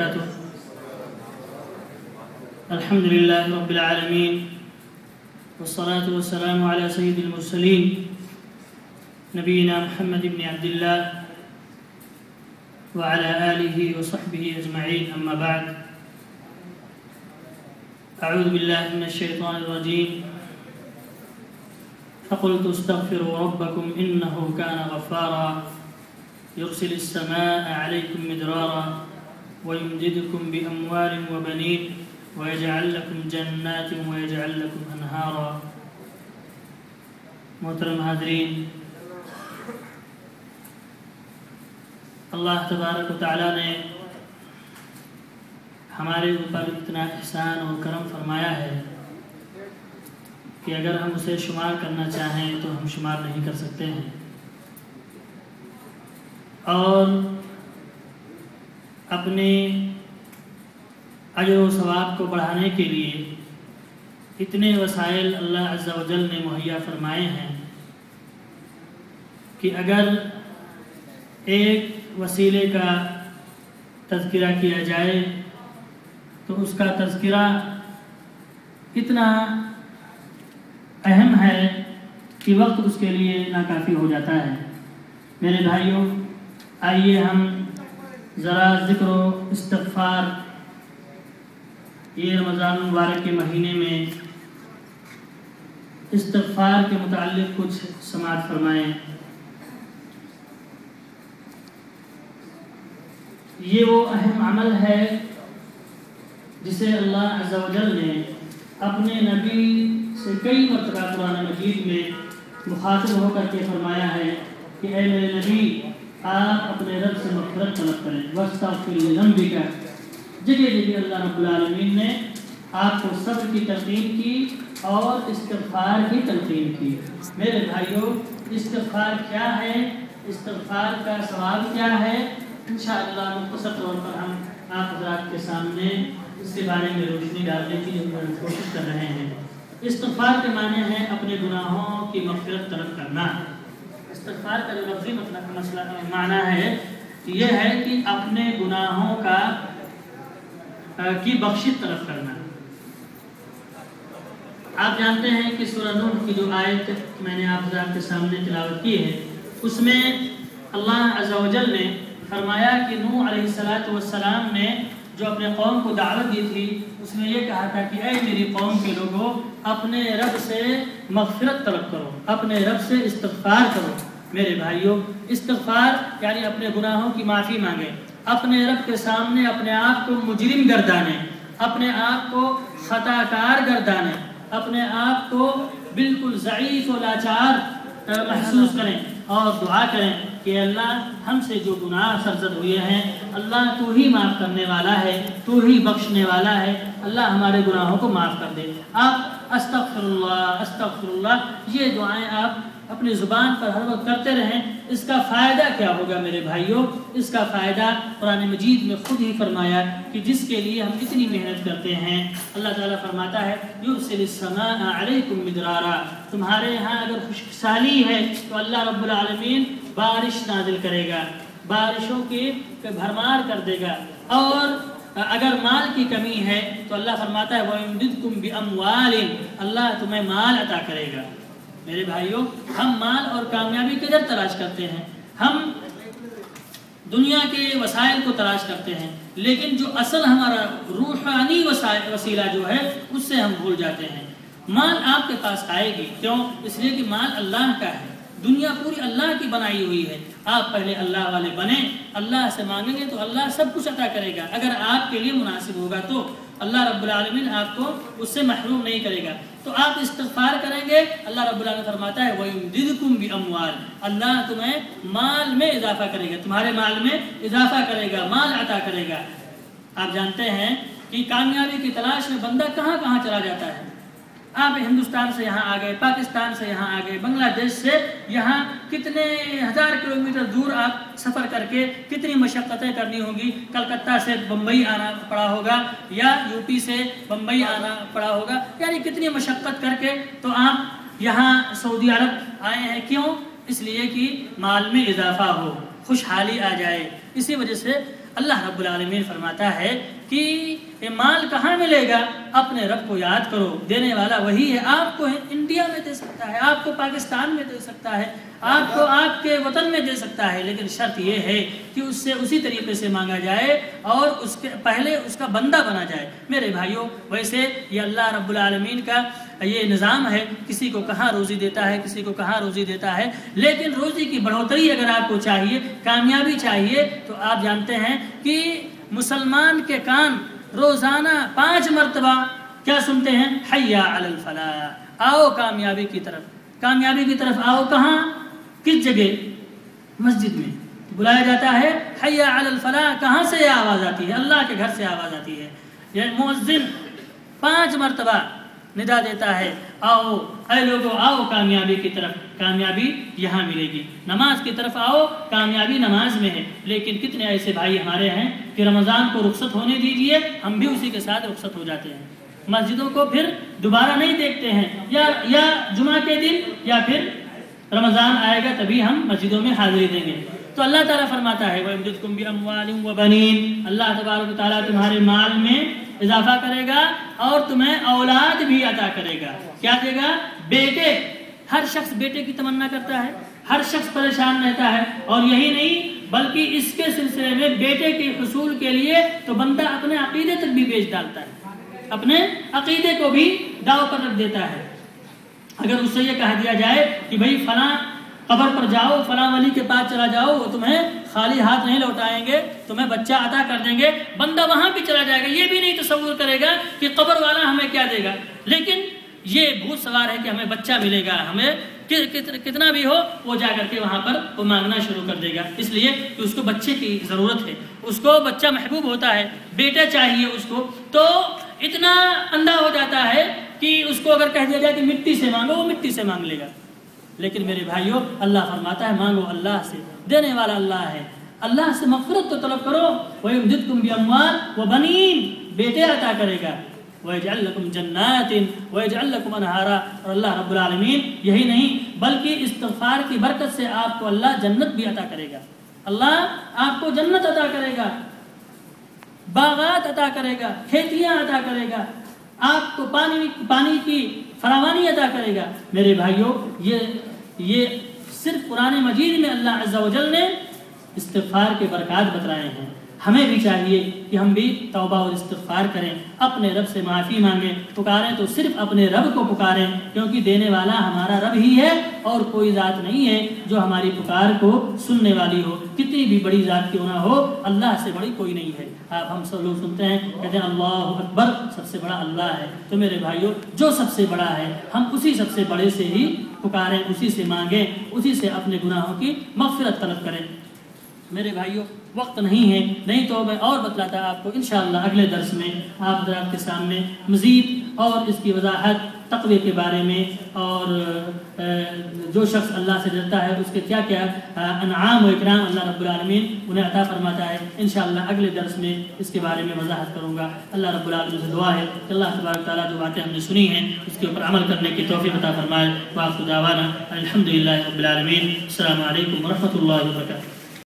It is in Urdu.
وبركاته. الحمد لله رب العالمين والصلاة والسلام على سيد المرسلين نبينا محمد بن عبد الله وعلى آله وصحبه أجمعين. أما بعد، أعوذ بالله من الشيطان الرجيم. فقلت استغفروا ربكم إنه كان غفارا يرسل السماء عليكم مدرارا ويمددكم بأموال وبنين ويجعل لكم جنات ويجعل لكم أنهارا. محترم حاضرین، اللہ تبارک و تعالیٰ نے ہمارے اوپر اتنا احسان اور کرم فرمایا ہے کہ اگر ہم اسے شمار کرنا چاہیں تو ہم شمار نہیں کر سکتے ہیں، اور اپنے اجر و ثواب کو بڑھانے کے لیے اتنے وسائل اللہ عز و جل نے مہیا فرمائے ہیں کہ اگر ایک وسیلے کا تذکرہ کیا جائے تو اس کا تذکرہ اتنا اہم ہے کہ وقت اس کے لیے ناکافی ہو جاتا ہے. میرے بھائیوں، آئیے ہم ذرا ذکر و استغفار یہ رمضان المبارک کے مہینے میں استغفار کے متعلق کچھ سماعت فرمائیں. یہ وہ اہم عمل ہے جسے اللہ عز و جل نے اپنے نبی سے کئی مرتبہ قرآن مجید میں مخاطب ہو کر کے فرمایا ہے کہ اے میرے نبی، آپ اپنے رب سے مغفرت طلب کریں. واستغفر لذنبک. جگہ جگہ اللہ رب العالمین نے آپ کو صبر کی تلقین کی اور استغفار کی تلقین کی. میرے بھائیوں، استغفار کیا ہے، استغفار کا ثواب کیا ہے، انشاءاللہ مختصر طور پر ہم آپ حضرات کے سامنے اس کے بارے میں روشنی ڈالنے کی کوشش کر رہے ہیں. استغفار کے معنی ہے اپنے گناہوں کی مغفرت طلب کرنا. استغفار کا جو لفظی مسئلہ معنی ہے یہ ہے کہ اپنے گناہوں کی بخشش طلب کرنا. آپ جانتے ہیں کہ سورہ نوح کی جو آیت میں نے آپ حضرات کے سامنے تلاوت کی ہے، اس میں اللہ عز و جل نے فرمایا کہ نوح علیہ السلام نے جو اپنے قوم کو دعوت دی تھی، اس میں یہ کہا تھا کہ اے میری قوم کے لوگوں، اپنے رب سے مغفرت طلب کرو، اپنے رب سے استغفار کرو. میرے بھائیوں، استغفار یعنی اپنے گناہوں کی معافی مانگیں، اپنے رب کے سامنے اپنے آپ کو مجرم گردانیں، اپنے آپ کو خطا کار گردانیں، اپنے آپ کو بالکل ضعیف و لاچار محسوس کریں اور دعا کریں کہ اللہ ہم سے جو گناہ سرزد ہوئے ہیں، اللہ تو ہی معاف کرنے والا ہے، تو ہی بخشنے والا ہے، اللہ ہمارے گناہوں کو معاف کر دے. آپ استغفر اللہ یہ دعائیں آپ اپنی زبان پر ہر وقت کرتے رہیں. اس کا فائدہ کیا ہوگا میرے بھائیوں؟ اس کا فائدہ قرآن مجید میں خود ہی فرمایا کہ جس کے لیے ہم اتنی محنت کرتے ہیں. اللہ تعالیٰ فرماتا ہے یرسل السماء علیکم مدرارا. تمہارے یہاں اگر خشک سالی ہے تو اللہ رب العالمین بارش نازل کرے گا، بارشوں کی بھرمار کر دے گا. اور اگر مال کی کمی ہے تو اللہ فرماتا ہے وَيُمْدِدْكُمْ بِأَمْوَالٍ. اللہ تمہیں مال عطا کرے گا. میرے بھائیوں، ہم مال اور کامیابی کدھر تلاش کرتے ہیں؟ ہم دنیا کے وسائل کو تلاش کرتے ہیں، لیکن جو اصل ہمارا روحانی وسیلہ جو ہے اس سے ہم بھول جاتے ہیں. مال آپ کے پاس آئے گی، کیوں؟ اس لیے کہ مال اللہ کا ہے، دنیا پوری اللہ کی بنائی ہوئی ہے. آپ پہلے اللہ والے بنیں، اللہ سے مانگیں گے تو اللہ سب کچھ عطا کرے گا. اگر آپ کے لیے مناسب ہوگا تو اللہ رب العالمین آپ کو اس سے محروم نہیں کرے گا. تو آپ استغفار کریں گے، اللہ رب العالمین فرماتا ہے وَيُمْدِدْكُمْ بِأَمْوَالٍ. اللہ تمہیں مال میں اضافہ کرے گا، تمہارے مال میں اضافہ کرے گا، مال عطا کرے گا. آپ جانتے ہیں کہ کامیابی کی تلاش میں بندہ کہاں کہاں چلا جاتا ہے. آپ ہندوستان سے یہاں آ گئے، پاکستان سے یہاں آ گئے، بنگلہ دیش سے یہاں، کتنے ہزار کلومیٹر دور آپ سفر کر کے کتنی مشقتیں کرنی ہوں گی. کلکتہ سے بمبئی آنا پڑا ہوگا یا یو پی سے بمبئی آنا پڑا ہوگا، یعنی کتنی مشقت کر کے تو آپ یہاں سعودی عرب آئے ہیں. کیوں؟ اس لیے کہ مال میں اضافہ ہو، خوشحالی آ جائے. اسی وجہ سے اللہ رب العالمین فرماتا ہے کہ یہ مال کہاں ملے گا؟ اپنے رب کو یاد کرو، دینے والا وہی ہے۔ آپ کو انڈیا میں دے سکتا ہے، آپ کو پاکستان میں دے سکتا ہے، آپ کو آپ کے وطن میں دے سکتا ہے، لیکن شرط یہ ہے کہ اس سے اسی طریقے سے مانگا جائے اور اس کے پہلے اس کا بندہ بنا جائے۔ میرے بھائیوں، ویسے یہ اللہ رب العالمین کا یہ نظام ہے، کسی کو کہاں روزی دیتا ہے، کسی کو کہاں روزی دیتا ہے، لیکن روزی کی بڑھوتری اگر آپ کو چاہیے، کامیابی چاہیے، تو آپ جانتے ہیں کہ مسلمان کے کان روزانہ 5 مرتبہ کیا سنتے ہیں؟ حیا علی الفلاح، آؤ کامیابی کی طرف، کامیابی کی طرف آؤ۔ کہاں؟ کس جگہ؟ مسجد میں بلایا جاتا ہے حیا علی الفلاح۔ کہاں سے یہ آواز آتی ہے؟ اللہ کے گھر سے آواز آتی ہے۔ یہ مؤذن 5 مرتبہ ندا دیتا ہے، آؤ اے لوگو، آؤ کامیابی کی طرف، کامیابی یہاں ملے گی۔ نماز کی طرف آؤ، کامیابی نماز میں ہے۔ لیکن کتنے ایسے بھائی ہمارے ہیں کہ رمضان کو رخصت ہونے دیجئے، ہم بھی اسی کے ساتھ رخصت ہو جاتے ہیں، مسجدوں کو پھر دوبارہ نہیں دیکھتے ہیں، یا جمعہ کے دن یا پھر رمضان آئے گا تبھی ہم مسجدوں میں حاضری دیں گے۔ تو اللہ تعالیٰ فرماتا ہے وَيَمْدِدْكُمْ بِأَمْوَالٍ وَبَنِينَ، اللہ تبارک و تعالیٰ تمہارے مال میں اضافہ کرے گا اور تمہیں اولاد بھی عطا کرے گا۔ کیا دے گا؟ بیٹے۔ ہر شخص بیٹے کی تمنا کرتا ہے، ہر شخص پریشان رہتا ہے، اور یہی نہیں بلکہ اس کے سلسلے میں بیٹے کے حصول کے لیے تو بندہ اپنے عقیدے تک بھی بیچ ڈالتا ہے، اپنے عقیدے کو بھی داؤ پر رکھ دیتا ہے۔ اگر اس سے یہ کہہ دیا جائے کہ بھئی فلاں قبر پر جاؤ، فلاں ولی کے پاس چلا جاؤ، وہ تمہیں خالی ہاتھ نہیں لوٹائیں گے، تمہیں بچہ عطا کر دیں گے، بندہ وہاں بھی چلا جائے گا، یہ بھی نہیں تصور کرے گا کہ قبر والا ہمیں کیا دے گا، لیکن یہ بھوت سوار ہے کہ ہمیں بچہ ملے گا، ہمیں کتنا بھی ہو وہ جا کر کے وہاں پر وہ مانگنا شروع کر دے گا، اس لیے کہ اس کو بچے کی ضرورت ہے، اس کو بچہ محبوب ہوتا ہے، بیٹا چاہیے اس کو، تو اتنا اندھا ہو جاتا ہے کہ اس کو اگر کہہ دیا جائے کہ مٹی سے مانگو، وہ مٹی سے مانگ لے گا۔ لیکن میرے بھائیوں، اللہ فرماتا ہے مانگو اللہ سے، دینے والا اللہ ہے، اللہ سے مغفرت تو طلب کرو۔ وَيُمْدِدْكُمْ بِأَمْوَالٍ وَبَنِينَ، بیٹے عطا کرے گا، وَيَجْعَلْ لَكُمْ جَنَّاتٍ وَيَجْعَلْ لَكُمْ أَنْهَارًا، اور اللہ رب العالمین یہی نہیں بلکہ استغفار کی برکت سے آپ کو اللہ جنت بھی عطا کرے گا، اللہ آپ کو جنت عطا کرے گا، باغات عطا کرے گا، کھیتیاں عطا کرے گا، آپ کو پانی کی فراوانی عطا کرے گا۔ میرے بھائیوں، یہ صرف قرآن مجید میں اللہ عز و جل نے استغفار کے برکات بتلائے ہیں۔ ہمیں بھی چاہیے کہ ہم بھی توبہ اور استغفار کریں، اپنے رب سے معافی مانگیں، پکاریں تو صرف اپنے رب کو پکاریں، کیونکہ دینے والا ہمارا رب ہی ہے اور کوئی ذات نہیں ہے جو ہماری پکار کو سننے والی ہو، کتنی بھی بڑی ذات کیوں نہ ہو، اللہ سے بڑی کوئی نہیں ہے۔ آپ ہم سب لوگ سنتے ہیں، کہتے ہیں اللہ اکبر، سب سے بڑا اللہ ہے۔ تو میرے بھائیوں، جو سب سے بڑا ہے ہم اسی سب سے بڑے سے ہی پکاریں، اسی سے مانگیں، اسی سے اپنے گناہوں کی مغفرت طلب کریں۔ میرے بھائیوں، وقت نہیں ہے، نہیں تو میں اور بتلاتا آپ کو انشاءاللہ اگلے درس میں آپ حضرات کے سامنے مزید اور اس کی وضاحت تقوی کے بارے میں، اور جو شخص اللہ سے ڈرتا ہے اس کے کیا کیا انعام و اکرام اللہ رب العالمین انہیں عطا فرماتا ہے، انشاءاللہ اگلے درس میں اس کے بارے میں وضاحت کروں گا۔ اللہ رب العالمین سے دعا ہے کہ اللہ تبارک تعالیٰ جو باتیں ہم نے سنی ہیں اس کے اوپر عمل کرنے کی توفیق عطا فرمائے۔ وآخر دعوانا الحمدللہ رب العالمین۔ السلام علیکم ورحمۃ اللہ وبرکاتہ۔